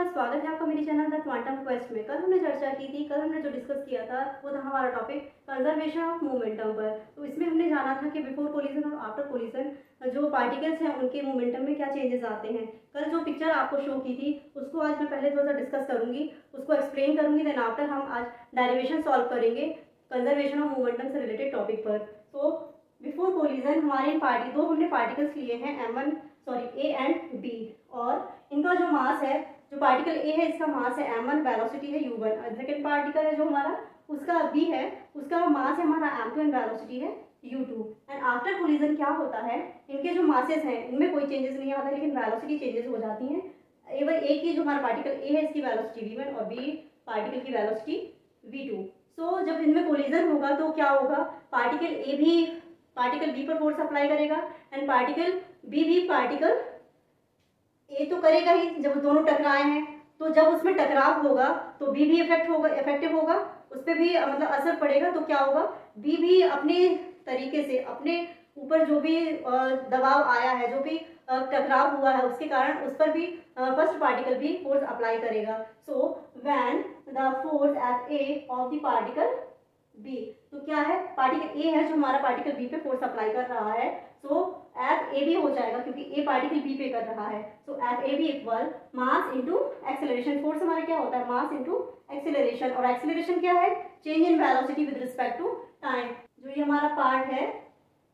स्वागत है आपका मेरे चैनल द क्वांटम क्वेस्ट में। कल हमने चर्चा की थी, कल हमने जो डिस्कस किया था वो था हमारा टॉपिक कंजर्वेशन ऑफ मोमेंटम पर। तो इसमें हमने जाना था कि बिफोर कोलिजन और आफ्टर कोलिजन जो पार्टिकल्स हैं उनके मोमेंटम में क्या चेंजेस आते हैं। कल जो पिक्चर आपको शो की थी उसको आज मैं पहले थोड़ा सा डिस्कस करूंगी, उसको एक्सप्लेन करूंगी, देन आफ्टर हम आज डेरिवेशन सॉल्व करेंगे कंजर्वेशन ऑफ मोमेंटम से रिलेटेड टॉपिक पर। तो बिफोर कोलिजन हमारे दो हमने पार्टिकल्स लिए हैं ए एंड बी, और इनका जो मास है, जो पार्टिकल ए है इसका मास है m1, वेलोसिटी है u1, और सेकंड पार्टिकल है जो हमारा उसका b है, उसका मास है हमारा m2 एंड वेलोसिटी है u2। एंड आफ्टर कोलिजन क्या होता है, इनके जो मासेस हैं इनमें कोई चेंजेस नहीं आता, लेकिन वेलोसिटी चेंजेस हो जाती हैं। ए की जो हमारा पार्टिकल ए है इसकी वेलोसिटी v1 और बी पार्टिकल की वेलोसिटी v2। सो जब इनमें कोलिजन होगा तो क्या होगा, पार्टिकल ए भी पार्टिकल बी पर फोर्स अप्लाई करेगा एंड पार्टिकल बी भी पार्टिकल ए तो करेगा ही। जब दोनों टकराए हैं तो जब उसमें टकराव होगा तो बी भी इफेक्टिव होगा, उस पर भी मतलब असर पड़ेगा। तो क्या होगा, बी भी अपने तरीके से अपने ऊपर जो भी दबाव आया है, जो भी टकराव हुआ है उसके कारण उस पर भी फर्स्ट पार्टिकल भी फोर्स अप्लाई करेगा। So when the force at A of the particle B, तो क्या है, पार्टिकल ए है जो हमारा पार्टिकल बी पे फोर्स अप्लाई कर रहा है, सो एफ ए भी हो जाएगा क्योंकि ए पार्टिकल बी पे कर रहा है। सो एफ ए भी equal mass into acceleration. Force हमारा क्या होता है, मास इंटू एक्सेलरेशन, और एक्सेलरेशन क्या है, change in velocity with respect to time. जो ये हमारा पार्ट है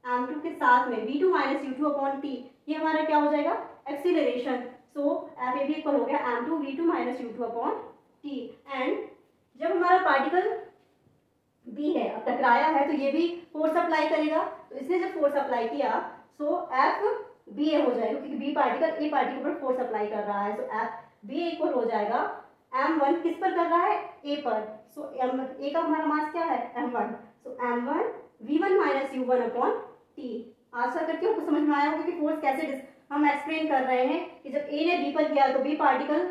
m2 के साथ में v2 minus u2 upon t, ये हमारा क्या हो जाएगा, एक्सीलरेशन। सो एफ ए भी इक्वल हो गया m2 v2 minus u2 upon t। And जब हमारा पार्टिकल बी है, अब टकराया है तो ये भी फोर्स अप्लाई करेगा, तो इसने जब फोर्स अप्लाई किया सो एफ बी ए हो जाएगा क्योंकि बी पार्टिकल ए पार्टिकल पर फोर्स अप्लाई कर रहा है। सो एफ बी इक्वल हो जाएगा m1 किस पर कर रहा है, ए पर। सो ए का हमारा मास क्या है, m1। सो m1 v1 minus u1 upon t। आशा करती हूँ आपको समझ में आया होगा कि फोर्स कैसे हम एक्सप्लेन कर रहे हैं कि जब ए ने बी पर किया तो बी पार्टिकल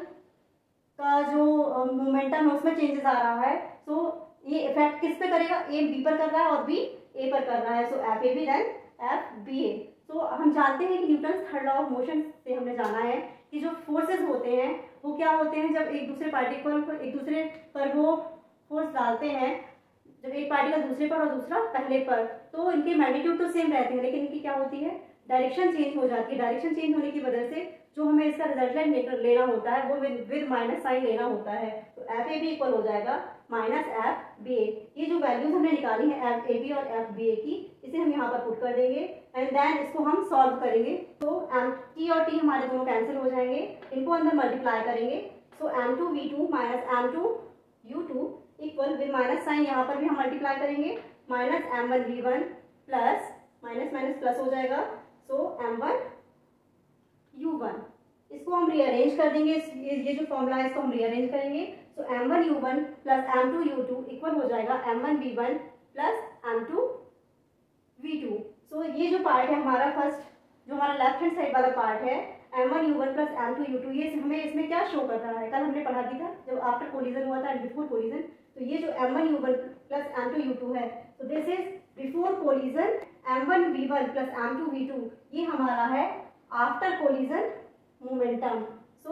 का जो मोमेंटम है उसमें चेंजेस आ रहा है। सो ये इफेक्ट किस पे करेगा, ए बी पर कर रहा है और बी ए पर कर रहा है। So F A B then F B A. तो हम जानते हैं कि Newton third law of motion से हमने जाना है कि जो फोर्सेस होते हैं वो क्या होते हैं, जब एक दूसरे पार्टिकल पर एक दूसरे पर वो फोर्स डालते हैं, जब एक पार्टिकल दूसरे पर और दूसरा पहले पर, तो इनके मैग्नीट्यूड तो सेम रहते हैं, लेकिन इनकी क्या होती है, डायरेक्शन चेंज हो जाती है। डायरेक्शन चेंज होने की वजह से जो हमें इसका रिजल्टेंट लेना होता है वो विद माइनस साइन लेना होता है। तो एफ ए बी इक्वल हो जाएगा माइनस एफ बी ए। ये जो वैल्यूज हमने निकाली है एफ ए बी और एफ बी ए की, इसे हम यहाँ पर पुट कर देंगे एंड देन इसको हम सॉल्व करेंगे। तो एम टी और टी हमारे दोनों कैंसिल हो जाएंगे, इनको अंदर मल्टीप्लाई करेंगे। So m2 v2 minus m2 u2 equal with minus sign यहाँ पर भी हम मल्टीप्लाई करेंगे, minus m1 v1 plus minus minus plus हो जाएगा। सो m1 u1, इसको हम रीअरेंज कर देंगे, ये जो फॉर्मूला है इसको हम रीअरेंज करेंगे। सो m1 u1 plus m2 u2 equal हो जाएगा m1 v1 plus m2 v2। सो ये जो पार्ट है हमारा फर्स्ट, जो हमारा लेफ्ट हैंड साइड वाला पार्ट है m1 u1 plus m2 u2, ये हमें इसमें क्या शो कर रहा है, कल हमने पढ़ा भी था जब आफ्टर कोलिजन हुआ था एंड बिफोर कोलिजन। तो ये जो m1 u1 plus m2 u2 है, तो this is before collision m1 v1 plus m2 v2, ये हमारा है आफ्टर कोलिजन मोमेंटम। सो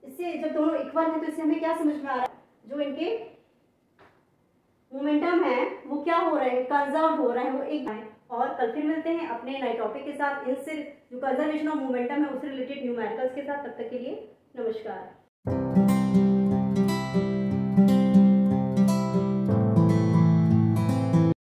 इससे जब दोनों इक्वल है तो इससे हमें क्या समझ में आ रहा है, जो इनके मोमेंटम है वो क्या हो रहे हैं, कंजर्व हो रहे हैं, वो एक है। और कल फिर मिलते हैं अपने नए टॉपिक के साथ, इनसे जो कंजर्वेशन ऑफ मोमेंटम है उससे रिलेटेड न्यूमेरिकल्स के साथ। तब तक के लिए नमस्कार।